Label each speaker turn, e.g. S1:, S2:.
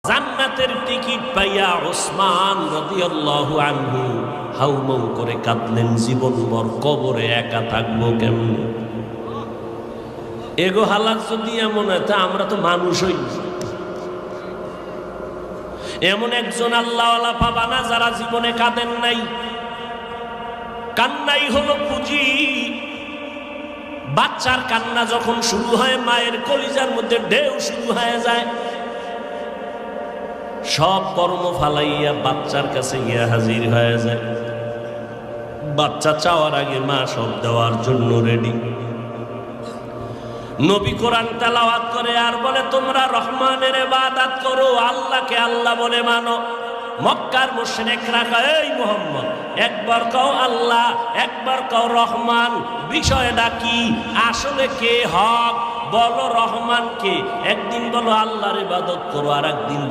S1: জান্নাতের টিকিট পাইয়া ওসমান রাদিয়াল্লাহু আনহু হাউমাউ করে কাঁদলেন, জীবনভর কবরে একা থাকবো কেমনে? এগো হালাত যদি এমন হয় তা আমরা তো মানুষই। এমন একজন আল্লাহওয়ালা পাবা না যারা জীবনে কাঁদেন নাই। কান্নাই হলো পুঁজি। বাচ্চার কান্না যখন শুরু হয় মায়ের কলিজার মধ্যে ঢেউ শুরু হয়ে যায়। সব কর্ম ফালাইয়া বাচ্চার কাছে গিয়া হাজির হয়ে যায়। বাচ্চা চাওয়ার আগে মা সব দেওয়ার জন্য রেডি। নবী কোরআন তেলাওয়াত করে আর বলে, তোমরা রহমানের ইবাদত করো, আল্লাহকে আল্লাহ বলে মানো। মক্কার মুশরিকরা কয়, এই মুহাম্মদ একবার কও আল্লাহ, একবার কও রহমান, বিষয়টা কি? আসলে কে হক বলো, রহমান কে? একদিন বলো আল্লাহর ইবাদত করো, আর একদিন